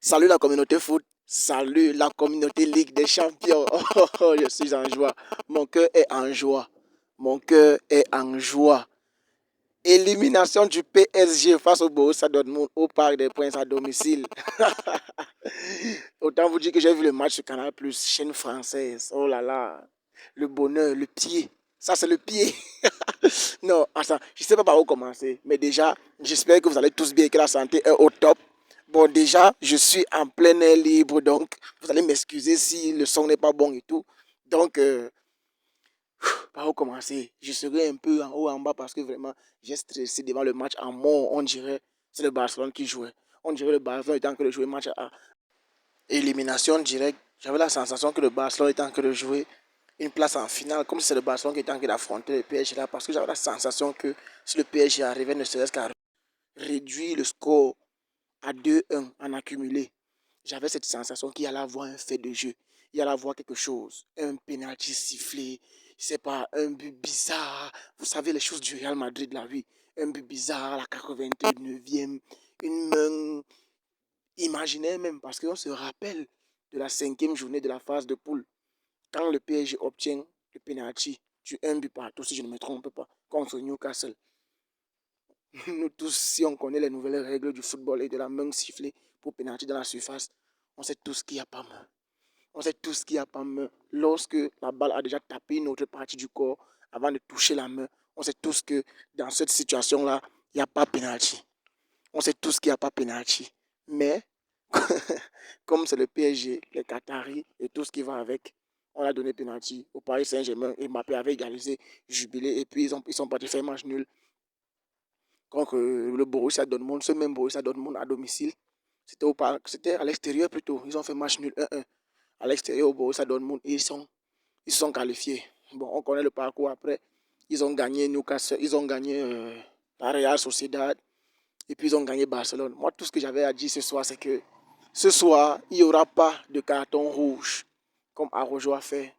Salut la communauté foot, salut la communauté Ligue des Champions. Je suis en joie. Mon cœur est en joie. Mon cœur est en joie. Élimination du PSG face au Borussia Dortmund au Parc des Princes à domicile. Autant vous dire que j'ai vu le match sur Canal+, chaîne française. Oh là là, le bonheur, le pied. Ça, c'est le pied. Non, attends, je ne sais pas par où commencer. Mais déjà, j'espère que vous allez tous bien et que la santé est au top. Bon, déjà, je suis en plein air libre, donc vous allez m'excuser si le son n'est pas bon et tout. Donc, par où commencer? Je serai un peu en haut, en bas parce que vraiment, j'ai stressé devant le match en mort. On dirait c'est le Barcelone qui jouait. On dirait le Barcelone était en train de jouer match à élimination directe. J'avais la sensation que le Barcelone était en train de jouer une place en finale, comme si c'est le Barcelone qui était en train d'affronter le PSG là, parce que j'avais la sensation que si le PSG arrivait, ne serait-ce qu'à réduire le score à 2-1 en accumulé, j'avais cette sensation qu'il y allait avoir un fait de jeu. Il y allait avoir quelque chose, un penalty sifflé, c'est pas un but bizarre. Vous savez les choses du Real Madrid, la vie. Un but bizarre à la 89e, une main imaginaire même, parce qu'on se rappelle de la 5e journée de la phase de poule, quand le PSG obtient le penalty du 1 but partout, si je ne me trompe pas, contre Newcastle. Nous tous, si on connaît les nouvelles règles du football et de la main sifflée pour pénalty dans la surface, on sait tous qu'il n'y a pas main. On sait tous qu'il n'y a pas main. Lorsque la balle a déjà tapé une autre partie du corps avant de toucher la main, on sait tous que dans cette situation-là, il n'y a pas pénalty. On sait tous qu'il n'y a pas pénalty. Mais, comme c'est le PSG, les Qataris et tout ce qui va avec, on a donné pénalty au Paris Saint-Germain et Mbappé avait égalisé, jubilé, et puis ils sont partis faire match nul contre le Borussia Dortmund, ce même Borussia Dortmund à domicile. C'était à l'extérieur plutôt. Ils ont fait match nul 1-1 à l'extérieur au Borussia Dortmund et ils sont qualifiés. Bon, on connaît le parcours après. Ils ont gagné Newcastle, ils ont gagné la Real Sociedad et puis ils ont gagné Barcelone. Moi, tout ce que j'avais à dire ce soir, c'est que ce soir, il n'y aura pas de carton rouge comme Araujo a fait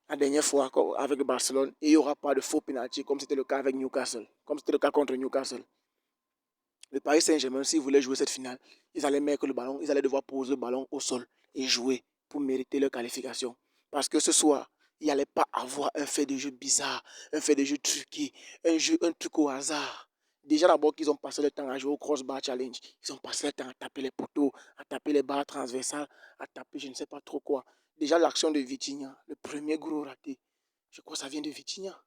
la dernière fois avec Barcelone et il n'y aura pas de faux penalty comme c'était le cas avec Newcastle, comme c'était le cas contre Newcastle. Le Paris Saint-Germain, s'ils voulaient jouer cette finale, ils allaient mettre le ballon, ils allaient devoir poser le ballon au sol et jouer pour mériter leur qualification. Parce que ce soir, il n'y allait pas avoir un fait de jeu bizarre, un fait de jeu truqué, un truc au hasard. Déjà d'abord qu'ils ont passé le temps à jouer au crossbar challenge, ils ont passé le temps à taper les poteaux, à taper les barres transversales, à taper je ne sais pas trop quoi. Déjà l'action de Vitinha, le premier gros raté, je crois que ça vient de Vitinha.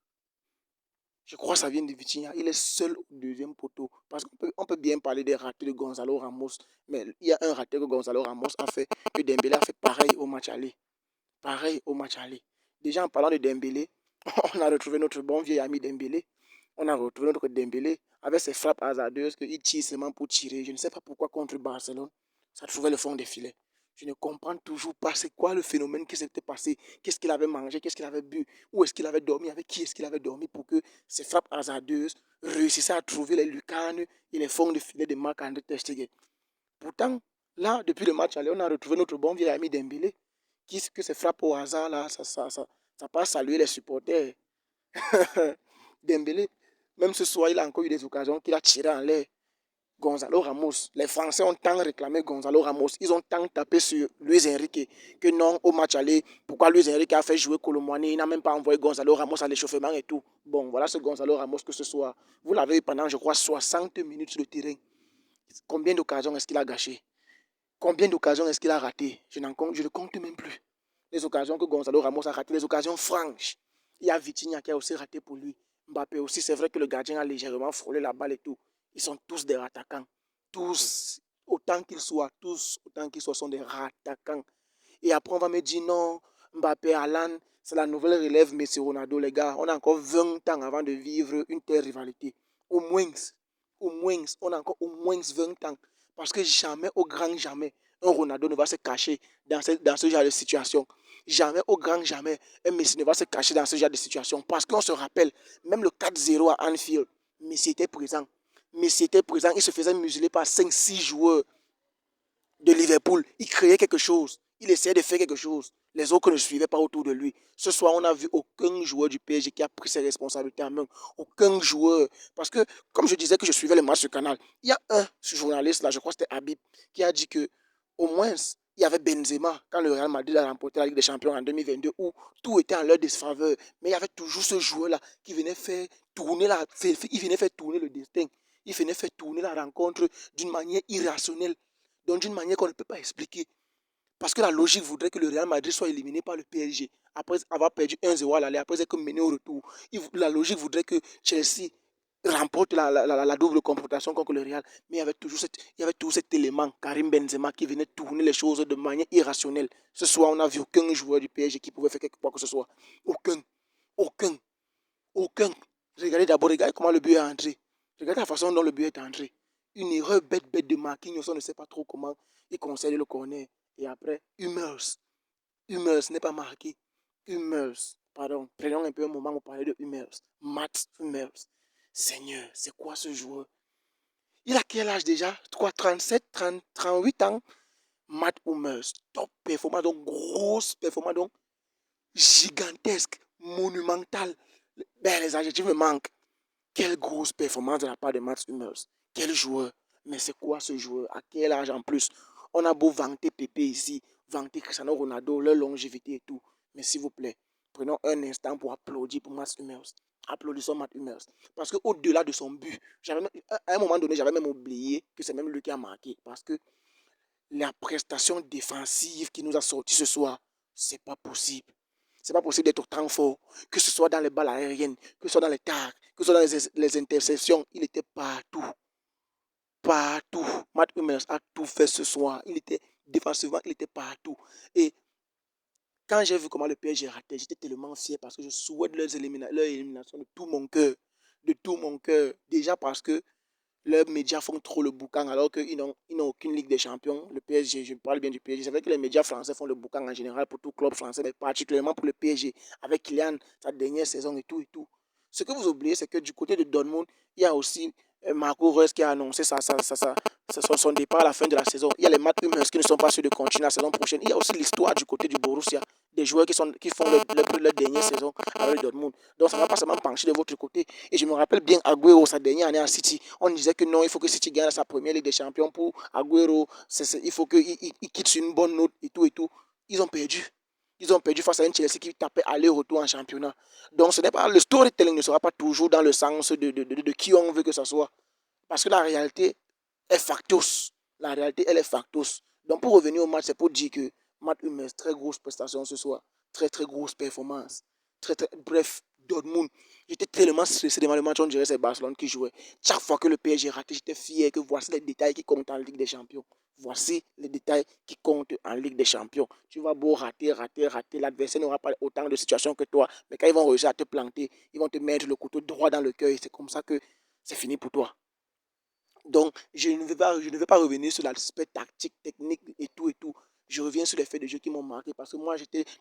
Je crois que ça vient de Vitinha. Il est seul au deuxième poteau. Parce qu'on peut bien parler des ratés de Gonzalo Ramos. Mais il y a un raté que Gonzalo Ramos a fait. Que Dembélé a fait pareil au match aller. Pareil au match aller. Déjà en parlant de Dembélé, on a retrouvé notre bon vieil ami Dembélé. On a retrouvé notre Dembélé avec ses frappes hasardeuses qu'il tire seulement pour tirer. Je ne sais pas pourquoi contre Barcelone, ça trouvait le fond des filets. Je ne comprends toujours pas c'est quoi le phénomène qui s'était passé. Qu'est-ce qu'il avait mangé, qu'est-ce qu'il avait bu, où est-ce qu'il avait dormi, avec qui est-ce qu'il avait dormi pour que ces frappes hasardeuses réussissaient à trouver les lucarnes et les fonds de filet de Marc-André Ter Stegen. Pourtant, là, depuis le match aller, on a retrouvé notre bon vieil ami Dembélé. Qu'est-ce que ces frappes au hasard là, ça passe saluer les supporters. Dembélé, même ce soir, il a encore eu des occasions qu'il a tiré en l'air. Gonzalo Ramos, les Français ont tant réclamé Gonzalo Ramos, ils ont tant tapé sur Luis Enrique que non, au match aller, pourquoi Luis Enrique a fait jouer Colomboigny, il n'a même pas envoyé Gonzalo Ramos à l'échauffement et tout. Bon, voilà ce Gonzalo Ramos que ce soir, vous l'avez eu pendant, je crois, 60 minutes sur le terrain. Combien d'occasions est-ce qu'il a gâché? Combien d'occasions est-ce qu'il a raté? Je ne compte même plus. Les occasions que Gonzalo Ramos a ratées, les occasions franches. Il y a Vitinha qui a aussi raté pour lui. Mbappé aussi, c'est vrai que le gardien a légèrement frôlé la balle et tout. Ils sont tous des attaquants. Tous, autant qu'ils soient, sont des attaquants. Et après, on va me dire non, Mbappé, Alan, c'est la nouvelle relève Messi Ronaldo, les gars. On a encore 20 ans avant de vivre une telle rivalité. Au moins, on a encore au moins 20 ans. Parce que jamais, au grand jamais, un Ronaldo ne va se cacher dans ce genre de situation. Jamais, au grand jamais, un Messi ne va se cacher dans ce genre de situation. Parce qu'on se rappelle, même le 4-0 à Anfield, Messi était présent. Messi était présent, il se faisait museler par 5-6 joueurs de Liverpool. Il créait quelque chose. Il essayait de faire quelque chose. Les autres ne suivaient pas autour de lui. Ce soir, on n'a vu aucun joueur du PSG qui a pris ses responsabilités en main. Aucun joueur. Parce que, comme je disais que je suivais le match sur Canal, il y a un journaliste, là, je crois que c'était Habib, qui a dit que Au moins, il y avait Benzema quand le Real Madrid a remporté la Ligue des Champions en 2022 où tout était en leur défaveur. Mais il y avait toujours ce joueur-là qui venait faire tourner il venait faire tourner le destin. Il venait faire tourner la rencontre d'une manière irrationnelle, donc d'une manière qu'on ne peut pas expliquer. Parce que la logique voudrait que le Real Madrid soit éliminé par le PSG après avoir perdu 1-0 à l'aller, après être mené au retour. La logique voudrait que Chelsea remporte la double confrontation contre le Real. Mais il y avait toujours cet élément, Karim Benzema, qui venait tourner les choses de manière irrationnelle. Ce soir, on n'a vu aucun joueur du PSG qui pouvait faire quelque chose que ce soit. Aucun. Aucun. Aucun. Regardez comment le but est entré. Regardez la façon dont le but est entré. Une erreur bête de Marquinhos, on ne sait pas trop comment il concède le corner. Et après, Hummels. Hummels n'est pas marqué. Hummels. Pardon, prenons un peu un moment pour parler de Hummels. Mats Hummels. Seigneur, c'est quoi ce joueur? Il a quel âge déjà? 37, 30, 38 ans. Mats Hummels. Top performance, donc grosse performance, donc gigantesque, monumentale. Ben, les adjectifs me manquent. Quelle grosse performance de la part de Mats Hummels. Quel joueur. Mais c'est quoi ce joueur? À quel âge en plus? On a beau vanter Pépé ici, vanter Cristiano Ronaldo, leur longévité et tout. Mais s'il vous plaît, prenons un instant pour applaudir pour Mats Hummels. Applaudissons Mats Hummels. Parce qu'au-delà de son but, à un moment donné, j'avais même oublié que c'est même lui qui a marqué. Parce que la prestation défensive qui nous a sorti ce soir, c'est pas possible. C'est pas possible d'être autant fort, que ce soit dans les balles aériennes, que ce soit dans les tacs, que ce soit dans les interceptions. Il était partout. Partout. Matt Hummels a tout fait ce soir. Il était défensivement, il était partout. Et quand j'ai vu comment le PSG ratait, j'étais tellement fier parce que je souhaite leur élimination de tout mon cœur. De tout mon cœur. Déjà parce que leurs médias font trop le boucan alors qu'ils n'ont aucune Ligue des Champions. Le PSG, je parle bien du PSG. C'est vrai que les médias français font le boucan en général pour tout club français, mais particulièrement pour le PSG, avec Kylian, sa dernière saison et tout et tout. Ce que vous oubliez, c'est que du côté de Dortmund, il y a aussi Marco Reus qui a annoncé son départ à la fin de la saison. Il y a les Matt Hummels qui ne sont pas sûrs de continuer la saison prochaine. Il y a aussi l'histoire du côté du Borussia, des joueurs qui font leur dernière saison avec le Dortmund. Donc ça ne va pas seulement pencher de votre côté. Et je me rappelle bien Agüero, sa dernière année à City. On disait que non, il faut que City gagne sa première Ligue des Champions pour Agüero. Il faut qu'il quitte sur une bonne note et tout et tout. Ils ont perdu. Ils ont perdu face à un Chelsea qui tapait aller-retour en championnat. Donc ce n'est pas, le storytelling ne sera pas toujours dans le sens de qui on veut que ce soit. Parce que la réalité est factos. La réalité, elle est factos. Donc pour revenir au match, c'est pour dire que Matt Hummels, très grosse prestation ce soir. Très très grosse performance. Bref, Dortmund. J'étais tellement stressé devant le match, on dirait que c'est Barcelone qui jouait. Chaque fois que le PSG ratait, j'étais fier que voici les détails qui comptent en Ligue des Champions. Voici les détails qui comptent en Ligue des Champions. Tu vas beau rater, l'adversaire n'aura pas autant de situations que toi, mais quand ils vont réussir à te planter, ils vont te mettre le couteau droit dans le cœur et c'est comme ça que c'est fini pour toi. Donc, je ne vais pas revenir sur l'aspect tactique, technique et tout et tout. Je reviens sur les faits de jeu qui m'ont marqué parce que moi,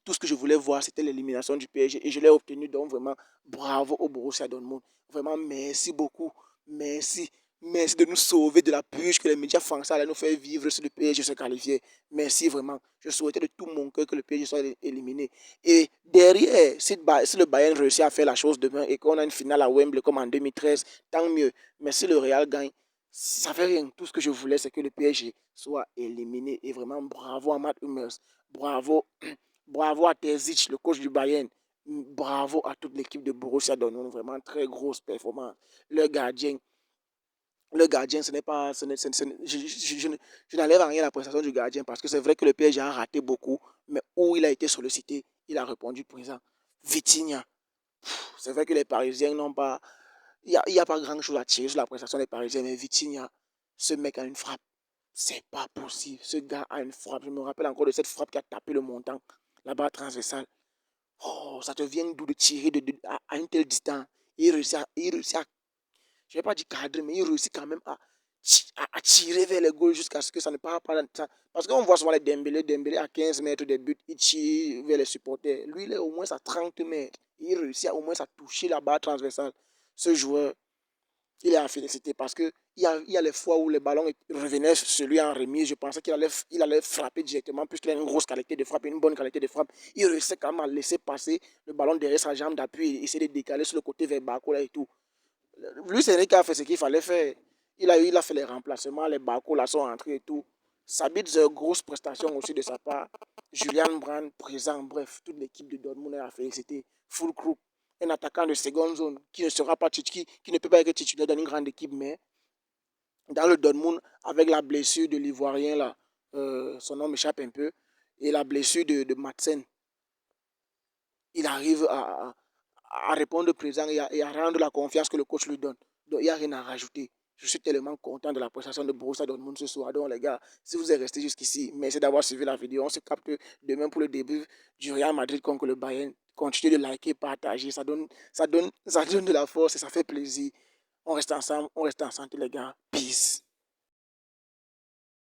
tout ce que je voulais voir, c'était l'élimination du PSG et je l'ai obtenu. Donc, vraiment, bravo au Borussia Dortmund. Vraiment, merci beaucoup. Merci. Merci de nous sauver de la purge que les médias français allaient nous faire vivre si le PSG se qualifiait. Merci vraiment. Je souhaitais de tout mon cœur que le PSG soit éliminé. Et derrière, si le Bayern réussit à faire la chose demain et qu'on a une finale à Wembley comme en 2013, tant mieux. Mais si le Real gagne, ça fait rien. Tout ce que je voulais, c'est que le PSG soit éliminé. Et vraiment, bravo à Matt Hummels. Bravo, bravo à Terzic, le coach du Bayern. Bravo à toute l'équipe de Borussia Dortmund. Vraiment, très grosse performance. Le gardien, ce n'est pas. Je n'enlève rien à la prestation du gardien parce que c'est vrai que le PSG a raté beaucoup. Mais où il a été sollicité, il a répondu présent. Vitinha. C'est vrai que les Parisiens n'ont pas. Il n'y a pas grand-chose à tirer sur la prestation des Parisiens, mais Vitinha, ce mec a une frappe. C'est pas possible. Ce gars a une frappe. Je me rappelle encore de cette frappe qui a tapé le montant, la barre transversale. Oh, ça te vient d'où de tirer à une telle distance. Il réussit à, je ne vais pas dire cadrer, mais il réussit quand même à tirer vers les goals jusqu'à ce que ça ne parte pas dans ça. Parce qu'on voit souvent les Dembélé à 15 mètres des buts, il tire vers les supporters. Lui, il est au moins à 30 mètres. Il réussit au moins à toucher la barre transversale. Ce joueur, il est à féliciter parce qu'il y a les fois où les ballons revenaient sur lui en remise. Je pensais qu'il allait frapper directement puisqu'il a une grosse qualité de frappe, une bonne qualité de frappe. Il réussit quand même à laisser passer le ballon derrière sa jambe d'appui et essayer de décaler sur le côté vers Barcola et tout. Lui, c'est lui qui a fait ce qu'il fallait faire. Il a fait les remplacements, les Barcola sont entrés et tout. Sabitzer, grosse prestation aussi de sa part. Julian Brand, présent. Bref, toute l'équipe de Dortmund a félicité. Full crew. Un attaquant de seconde zone qui ne sera pas qui ne peut pas être titulaire dans une grande équipe, mais dans le Dortmund, avec la blessure de l'Ivoirien, là, son nom m'échappe un peu, et la blessure de Madsen, il arrive à répondre présent et à rendre la confiance que le coach lui donne. Donc, il n'y a rien à rajouter. Je suis tellement content de la prestation de Borussia Dortmund ce soir. Donc, les gars, si vous êtes restés jusqu'ici, merci d'avoir suivi la vidéo. On se capte demain pour le début du Real Madrid contre le Bayern. Continuez de liker, partager. Ça donne de la force et ça fait plaisir. On reste ensemble, tous les gars. Peace.